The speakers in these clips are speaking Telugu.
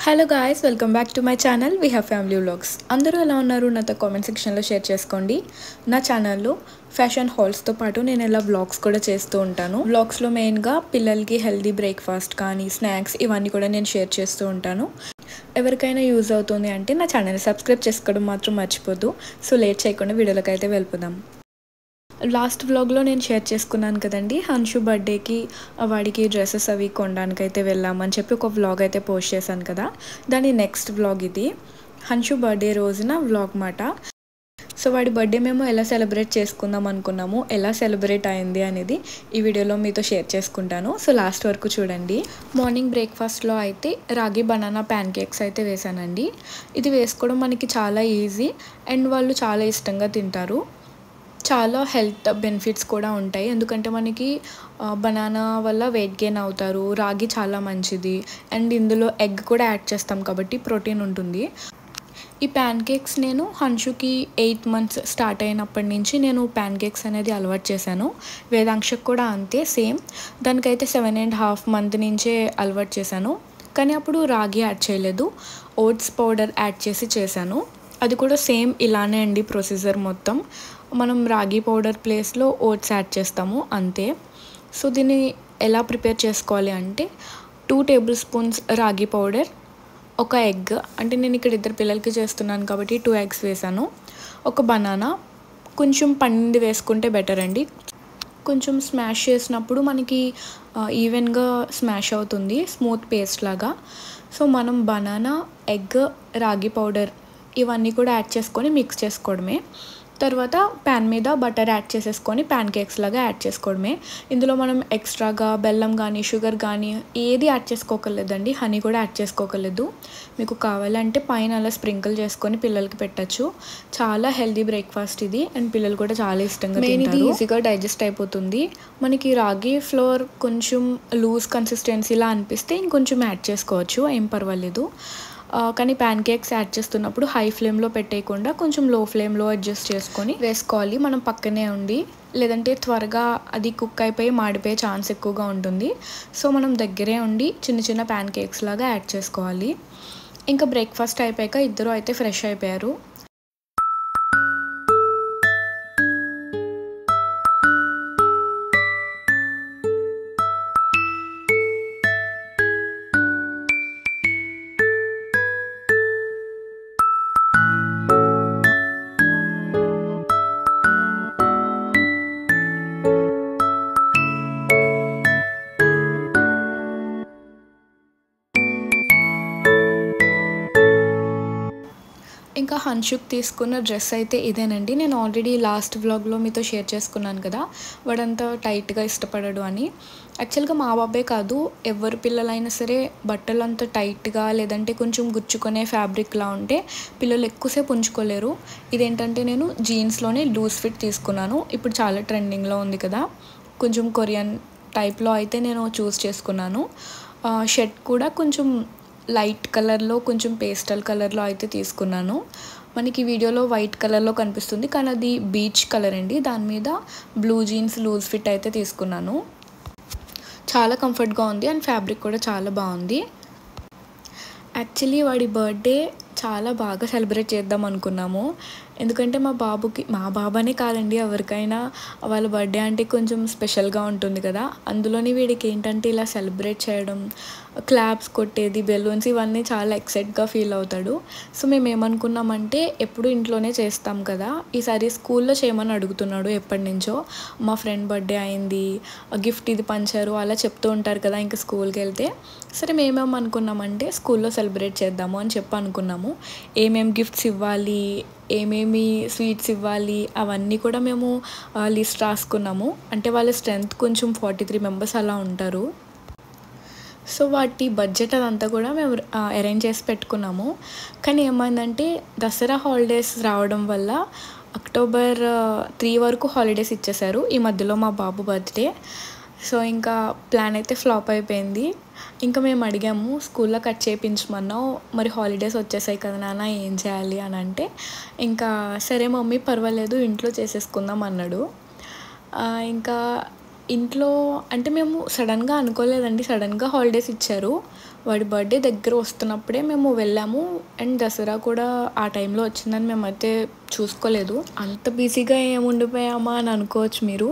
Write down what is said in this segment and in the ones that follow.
Hello guys, welcome back to my channel we have family vlogs. అందరూ ఎలా ఉన్నారు? నాతో కామెంట్ సెక్షన్లో షేర్ చేసుకోండి. నా ఛానల్లో ఫ్యాషన్ హాల్స్తో పాటు నేను ఇలా వ్లాగ్స్ కూడా చేస్తూ ఉంటాను. వ్లాగ్స్లో మెయిన్గా పిల్లలకి హెల్దీ బ్రేక్ఫాస్ట్ కానీ స్నాక్స్ ఇవన్నీ కూడా నేను షేర్ చేస్తూ ఉంటాను. ఎవరికైనా యూజ్ అవుతుంది అంటే నా ఛానల్ని సబ్స్క్రైబ్ చేసుకోవడం మాత్రం మర్చిపోద్దు. సో లేట్ చేయకుండా వీడియోలోకి అయితే వెళ్ళిపోదాం. లాస్ట్ వ్లాగ్లో నేను షేర్ చేసుకున్నాను కదండి, హన్షు బర్త్డేకి వాడికి డ్రెస్సెస్ అవి కొనడానికైతే వెళ్ళామని చెప్పి ఒక వ్లాగ్ అయితే పోస్ట్ చేశాను కదా. దాని నెక్స్ట్ వ్లాగ్ ఇది, హన్షు బర్త్డే రోజున వ్లాగ్ మాట. సో వాడి బర్త్డే మేము ఎలా సెలబ్రేట్ చేసుకుందాం అనుకున్నాము, ఎలా సెలబ్రేట్ అయింది అనేది ఈ వీడియోలో మీతో షేర్ చేసుకుంటాను. సో లాస్ట్ వరకు చూడండి. మార్నింగ్ బ్రేక్ఫాస్ట్లో అయితే రాగి బనానా ప్యాన్ కేక్స్ అయితే వేసానండి. ఇది వేసుకోవడం మనకి చాలా ఈజీ అండ్ వాళ్ళు చాలా ఇష్టంగా తింటారు. చాలా హెల్త్ బెనిఫిట్స్ కూడా ఉంటాయి, ఎందుకంటే మనకి బనానా వల్ల వెయిట్ గెయిన్ అవుతారు. రాగి చాలా మంచిది అండ్ ఇందులో ఎగ్ కూడా యాడ్ చేస్తాం కాబట్టి ప్రోటీన్ ఉంటుంది. ఈ ప్యాన్ కేక్స్ నేను హన్షుకి 8 months స్టార్ట్ అయినప్పటి నుంచి నేను ప్యాన్ కేక్స్ అనేది అలవాటు చేశాను. వేదాంశకు కూడా అంతే, సేమ్. దానికైతే 7.5 months నుంచే అలవాటు చేశాను. కానీ అప్పుడు రాగి యాడ్ చేయలేదు, ఓట్స్ పౌడర్ యాడ్ చేసి చేశాను. అది కూడా సేమ్ ఇలానే అండి ప్రొసీజర్ మొత్తం. మనం రాగి పౌడర్ ప్లేస్లో ఓట్స్ యాడ్ చేస్తాము అంతే. సో దీన్ని ఎలా ప్రిపేర్ చేసుకోవాలి అంటే 2 tablespoons రాగి పౌడర్, ఒక ఎగ్, అంటే నేను ఇక్కడ 2 పిల్లలకి చేస్తున్నాను కాబట్టి 2 eggs వేసాను, ఒక బనానా, కొంచెం పండింది వేసుకుంటే బెటర్ అండి. కొంచెం స్మాష్ చేసినప్పుడు మనకి ఈవెన్గా స్మాష్ అవుతుంది, స్మూత్ పేస్ట్ లాగా. సో మనం బనానా, ఎగ్, రాగి పౌడర్ ఇవన్నీ కూడా యాడ్ చేసుకొని మిక్స్ చేసుకోవడమే. తర్వాత ప్యాన్ మీద బటర్ యాడ్ చేసేసుకొని ప్యాన్ కేక్స్ లాగా యాడ్ చేసుకోవడమే. ఇందులో మనం ఎక్స్ట్రాగా బెల్లం కానీ షుగర్ కానీ ఏది యాడ్ చేసుకోకలేదండి, హనీ కూడా యాడ్ చేసుకోకలేదు. మీకు కావాలంటే పైన అలా స్ప్రింకిల్ చేసుకొని పిల్లలకి పెట్టచ్చు. చాలా హెల్దీ బ్రేక్ఫాస్ట్ ఇది అండ్ పిల్లలు కూడా చాలా ఇష్టంగా తింటారు. ఇది ఈజీగా డైజెస్ట్ అయిపోతుంది. మనకి రాగి ఫ్లోర్ కొంచెం లూజ్ కన్సిస్టెన్సీలా అనిపిస్తే ఇంకొంచెం యాడ్ చేసుకోవచ్చు, ఏం పర్వాలేదు. కానీ ప్యాన్ కేక్స్ యాడ్ చేస్తున్నప్పుడు హై ఫ్లేమ్లో పెట్టేయకుండా కొంచెం లో ఫ్లేమ్లో అడ్జస్ట్ చేసుకొని వేసుకోవాలి మనం పక్కనే ఉండి, లేదంటే త్వరగా అది కుక్ అయిపోయి మాడిపోయే ఛాన్స్ ఎక్కువగా ఉంటుంది. సో మనం దగ్గరే ఉండి చిన్న చిన్న ప్యాన్ కేక్స్ లాగా యాడ్ చేసుకోవాలి. ఇంకా బ్రేక్ఫాస్ట్ అయిపోయాక ఇద్దరు అయితే ఫ్రెష్ అయిపోయారు. ఇంకా హన్షుక్ తీసుకున్న డ్రెస్ అయితే ఇదేనండి. నేను ఆల్రెడీ లాస్ట్ వ్లాగ్లో మీతో షేర్ చేసుకున్నాను కదా, వాడంతా టైట్గా ఇష్టపడడు అని. యాక్చువల్గా మా బాబే కాదు, ఎవరి పిల్లలైనా సరే బట్టలు అంత టైట్గా లేదంటే కొంచెం గుచ్చుకునే ఫ్యాబ్రిక్లా ఉంటే పిల్లలు ఎక్కువసేపు ఉంచుకోలేరు. ఇదేంటంటే నేను జీన్స్లోనే లూజ్ ఫిట్ తీసుకున్నాను. ఇప్పుడు చాలా ట్రెండింగ్లో ఉంది కదా, కొంచెం కొరియన్ టైప్లో అయితే నేను చూస్ చేసుకున్నాను. షర్ట్ కూడా కొంచెం లైట్ కలర్లో కొంచెం పేస్టల్ కలర్లో అయితే తీసుకున్నాను. మనకి వీడియోలో వైట్ కలర్లో కనిపిస్తుంది కానీ అది బీచ్ కలర్ అండి. దాని మీద బ్లూ జీన్స్ లూజ్ ఫిట్ అయితే తీసుకున్నాను. చాలా కంఫర్ట్గా ఉంది అండ్ ఫ్యాబ్రిక్ కూడా చాలా బాగుంది. యాక్చువల్లీ వాడి బర్త్డే చాలా బాగా సెలబ్రేట్ చేద్దాం అనుకున్నాము, ఎందుకంటే మా బాబనే కాదండి, ఎవరికైనా వాళ్ళ బర్త్డే అంటే కొంచెం స్పెషల్గా ఉంటుంది కదా. అందులోని వీడికి ఏంటంటే ఇలా సెలబ్రేట్ చేయడం, క్లాప్స్ కొట్టేది, బెలూన్స్ ఇవన్నీ చాలా ఎక్సైట్గా ఫీల్ అవుతాడు. సో మేము ఏమనుకున్నామంటే ఎప్పుడు ఇంట్లోనే చేస్తాం కదా, ఈసారి స్కూల్లో చేయమని అడుగుతున్నాడు ఎప్పటి నుంచో. మా ఫ్రెండ్ బర్త్డే అయింది, గిఫ్ట్ ఇది పంచారు అలా చెప్తూ ఉంటారు కదా ఇంకా స్కూల్కి వెళ్తే. సరే మేమేమనుకున్నామంటే స్కూల్లో సెలబ్రేట్ చేద్దాము అని చెప్పి అనుకున్నాము. ఏమేమి గిఫ్ట్స్ ఇవ్వాలి, ఏమేమి స్వీట్స్ ఇవ్వాలి అవన్నీ కూడా మేము లిస్ట్ రాసుకున్నాము. అంటే వాళ్ళ స్ట్రెంత్ కొంచెం 43 members అలా ఉంటారు. సో వాటి బడ్జెట్ అదంతా కూడా మేము అరేంజ్ చేసి పెట్టుకున్నాము. కానీ ఏమైందంటే దసరా హాలిడేస్ రావడం వల్ల October 3 వరకు హాలిడేస్ ఇచ్చేశారు. ఈ మధ్యలో మా బాబు బర్త్డే. సో ఇంకా ప్లాన్ అయితే ఫ్లాప్ అయిపోయింది. ఇంకా మేము అడిగాము, స్కూల్లో కట్ చేయించమన్నావు, మరి హాలిడేస్ వచ్చేసాయి కదా నాన్న ఏం చేయాలి అని అంటే, ఇంకా సరే మమ్మీ పర్వాలేదు ఇంట్లో చేసేసుకుందాం అన్నాడు. ఇంకా ఇంట్లో అంటే మేము సడన్గా అనుకోలేదండి, సడన్గా హాలిడేస్ ఇచ్చారు. వాడి బర్త్డే దగ్గర వస్తున్నప్పుడే మేము వెళ్ళాము. అండ్ దసరా కూడా ఆ టైంలో వచ్చిందని మేమైతే చూసుకోలేదు. అంత బిజీగా ఏముండిపోయామా అని అనుకోవచ్చు మీరు.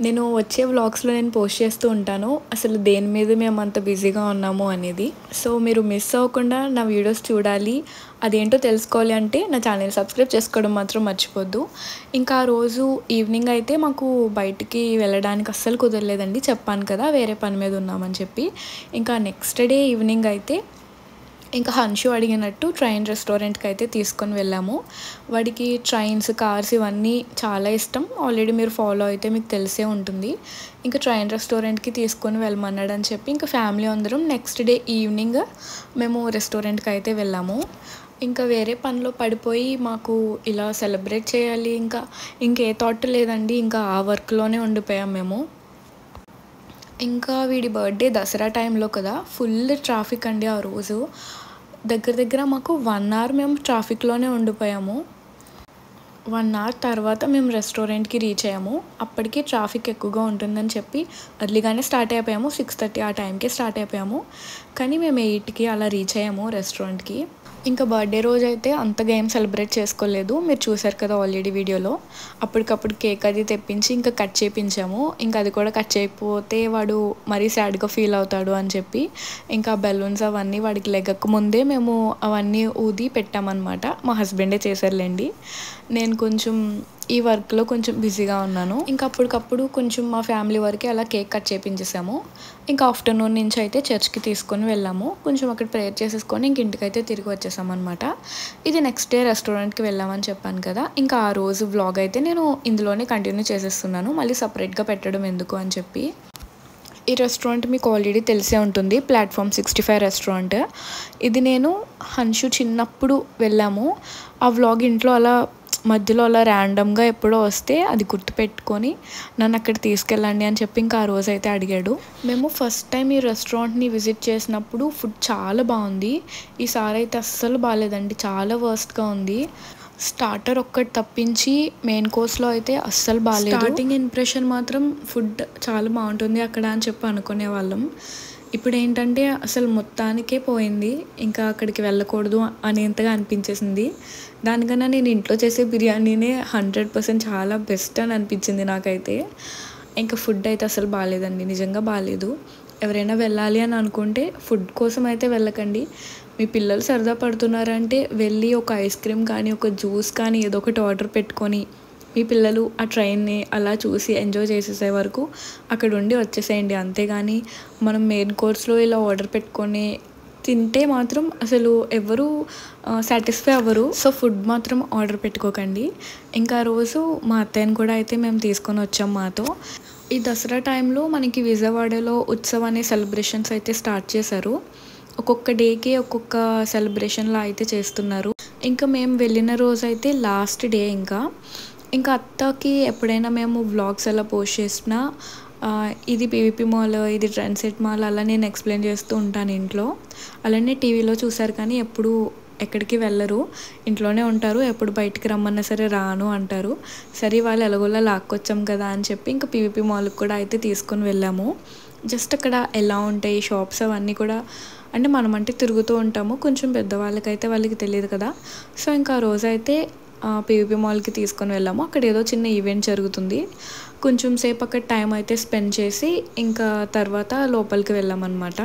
నేను వచ్చే వ్లాగ్స్లో నేను పోస్ట్ చేస్తూ ఉంటాను అసలు దేని మీద మేము అంత బిజీగా ఉన్నాము అనేది. సో మీరు మిస్ అవ్వకుండా నా వీడియోస్ చూడాలి, అదేంటో తెలుసుకోవాలి అంటే నా ఛానల్ సబ్స్క్రైబ్ చేసుకోవడం మాత్రం మర్చిపోద్దు. ఇంకా ఆ రోజు ఈవినింగ్ అయితే మాకు బయటికి వెళ్ళడానికి అస్సలు కుదరలేదండి, చెప్పాను కదా వేరే పని మీద ఉన్నామని చెప్పి. ఇంకా నెక్స్ట్ డే ఈవినింగ్ అయితే ఇంకా హన్షు అడిగినట్టు ట్రైన్ రెస్టారెంట్కి అయితే తీసుకొని వెళ్ళాము. వాడికి ట్రైన్స్, కార్స్ ఇవన్నీ చాలా ఇష్టం. ఆల్రెడీ మీరు ఫాలో అయితే మీకు తెలిసే ఉంటుంది. ఇంకా ట్రైన్ రెస్టారెంట్కి తీసుకొని వెళ్ళమన్నాడు అని చెప్పి ఇంకా ఫ్యామిలీ అందరం నెక్స్ట్ డే ఈవినింగ్ మేము రెస్టారెంట్కి అయితే వెళ్ళాము. ఇంకా వేరే పనిలో పడిపోయి మాకు ఇలా సెలబ్రేట్ చేయాలి ఇంకే థాట్ లేదండి, ఇంకా ఆ వర్క్లోనే ఉండిపోయాం మేము. ఇంకా వీడి బర్త్డే దసరా టైంలో కదా, ఫుల్ ట్రాఫిక్ అండి ఆ రోజు. దగ్గర మాకు 1 అవర్ మేము ట్రాఫిక్లోనే ఉండిపోయాము. 1 అవర్ తర్వాత మేము రెస్టారెంట్కి రీచ్ అయ్యాము. అప్పటికి ట్రాఫిక్ ఎక్కువగా ఉంటుందని చెప్పి ఎర్లీగానే స్టార్ట్ అయిపోయాము. 6:30 ఆ టైంకే స్టార్ట్ అయిపోయాము. కానీ మేము 8కి అలా రీచ్ అయ్యాము రెస్టారెంట్కి. ఇంకా బర్త్డే రోజు అయితే అంతగా ఏం సెలబ్రేట్ చేసుకోలేదు, మీరు చూసారు కదా ఆల్రెడీ వీడియోలో. అప్పటికప్పుడు కేక్ అది తెప్పించి ఇంకా కట్ చేయించాము. ఇంకా అది కూడా కట్ చేయకపోతే వాడు మరీ సాడ్గా ఫీల్ అవుతాడు అని చెప్పి ఇంకా బెలూన్స్ అవన్నీ వాడికి లెగక ముందే మేము అవన్నీ ఊది పెట్టామన్నమాట. మా హస్బెండే చేశారులేండి, నేను కొంచెం ఈ వర్క్లో కొంచెం బిజీగా ఉన్నాను. ఇంకా అప్పటికప్పుడు కొంచెం మా ఫ్యామిలీ వరకు అలా కేక్ కట్ చేయించేసాము. ఇంకా ఆఫ్టర్నూన్ నుంచి అయితే చర్చ్కి తీసుకొని వెళ్ళాము. కొంచెం అక్కడ ప్రేయర్ చేసేసుకొని ఇంక ఇంటికైతే తిరిగి వచ్చేసామన్నమాట. ఇది నెక్స్ట్ డే రెస్టారెంట్కి వెళ్ళామని చెప్పాను కదా. ఇంకా ఆ రోజు వ్లాగ్ అయితే నేను ఇందులోనే కంటిన్యూ చేసేస్తున్నాను, మళ్ళీ సపరేట్గా పెట్టడం ఎందుకు అని చెప్పి. ఈ రెస్టారెంట్ మీకు ఆల్రెడీ తెలిసే ఉంటుంది, ప్లాట్ఫామ్ 65 రెస్టారెంట్. ఇది నేను హన్షు చిన్నప్పుడు వెళ్ళాము. ఆ వ్లాగ్ ఇంట్లో అలా మధ్యలో అలా ర్యాండమ్గా ఎప్పుడో వస్తే అది గుర్తుపెట్టుకొని నన్ను అక్కడ తీసుకెళ్ళండి అని చెప్పి ఇంకా ఆ రోజు అయితే అడిగాడు. మేము ఫస్ట్ టైం ఈ రెస్టారెంట్ని విజిట్ చేసినప్పుడు ఫుడ్ చాలా బాగుంది. ఈసారి అయితే అస్సలు బాగాలేదండి, చాలా వర్స్ట్గా ఉంది. స్టార్టర్ ఒక్కటి తప్పించి మెయిన్ కోర్స్లో అయితే అస్సలు బాగాలేదు. స్టార్టింగ్ ఇంప్రెషన్ మాత్రం ఫుడ్ చాలా బాగుంటుంది అక్కడ అని చెప్పి అనుకునే వాళ్ళం. ఇప్పుడు ఏంటంటే అసలు మొత్తానికే పోయింది, ఇంకా అక్కడికి వెళ్ళకూడదు అనేంతగా అనిపించేసింది. దానికన్నా నేను ఇంట్లో చేసే బిర్యానీనే 100% చాలా బెస్ట్ అని అనిపించింది నాకైతే. ఇంకా ఫుడ్ అయితే అసలు బాగాలేదండి, నిజంగా బాగాలేదు. ఎవరైనా వెళ్ళాలి అని అనుకుంటే ఫుడ్ కోసం అయితే వెళ్ళకండి. మీ పిల్లలు సరదా పడుతున్నారంటే వెళ్ళి ఒక ఐస్ క్రీమ్ కానీ ఒక జ్యూస్ కానీ ఏదో ఒకటి ఆర్డర్ పెట్టుకొని మీ పిల్లలు ఆ ట్రైన్ని అలా చూసి ఎంజాయ్ చేసేసే వరకు అక్కడ ఉండి వచ్చేసేయండి. అంతేగాని మనం మెయిన్ కోర్స్లో ఇలా ఆర్డర్ పెట్టుకొని తింటే మాత్రం అసలు ఎవరు సాటిస్ఫై అవ్వరు. సో ఫుడ్ మాత్రం ఆర్డర్ పెట్టుకోకండి. ఇంకా రోజు మా అత్తయ్యని కూడా అయితే మేము తీసుకొని వచ్చాం మాతో. ఈ దసరా టైంలో మనకి విజయవాడలో ఉత్సవ్ అనే సెలబ్రేషన్స్ అయితే స్టార్ట్ చేశారు. ఒక్కొక్క డేకి ఒక్కొక్క సెలబ్రేషన్లా అయితే చేస్తున్నారు. ఇంకా మేము వెళ్ళిన రోజు అయితే లాస్ట్ డే. ఇంకా అత్తకి ఎప్పుడైనా మేము వ్లాగ్స్ అలా పోస్ట్ చేసినా ఇది పీవీపీ మాల్, ఇది ట్రెండ్ సెట్ మాల్ అలా నేను ఎక్స్ప్లెయిన్ చేస్తూ ఉంటాను ఇంట్లో. అలానే టీవీలో చూసారు కానీ ఎప్పుడు ఎక్కడికి వెళ్ళరు, ఇంట్లోనే ఉంటారు. ఎప్పుడు బయటికి రమ్మన్నా సరే రాను అంటారు. సరే వాళ్ళు ఎలాగోలా లాక్కొచ్చాం కదా అని చెప్పి ఇంకా పీవీపీ మాల్కి కూడా అయితే తీసుకొని వెళ్ళాము. జస్ట్ అక్కడ ఎలా ఉంటాయి షాప్స్ అవన్నీ కూడా అంటే మనం అంటే తిరుగుతూ ఉంటాము, కొంచెం పెద్దవాళ్ళకైతే వాళ్ళకి తెలియదు కదా. సో ఇంకా ఆ రోజైతే పీవీపీ మాల్కి తీసుకొని వెళ్ళాము. అక్కడ ఏదో చిన్న ఈవెంట్ జరుగుతుంది. కొంచెం సేపు అక్కడ టైం అయితే స్పెండ్ చేసి ఇంకా తర్వాత లోపలికి వెళ్ళామన్నమాట.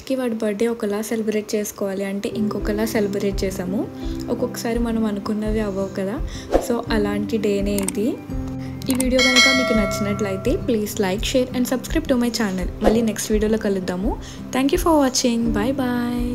ఫస్ట్కి వాడి బర్త్డే ఒకలా సెలబ్రేట్ చేసుకోవాలి అంటే ఇంకొకలా సెలబ్రేట్ చేసాము. ఒక్కొక్కసారి మనం అనుకున్నవి అవ్వవు కదా, సో అలాంటి డేనే ఇది. ఈ వీడియో కనుక మీకు నచ్చినట్లయితే please like, share and subscribe to my channel. మళ్ళీ నెక్స్ట్ వీడియోలో కలుద్దాము. Thank you for watching. Bye bye.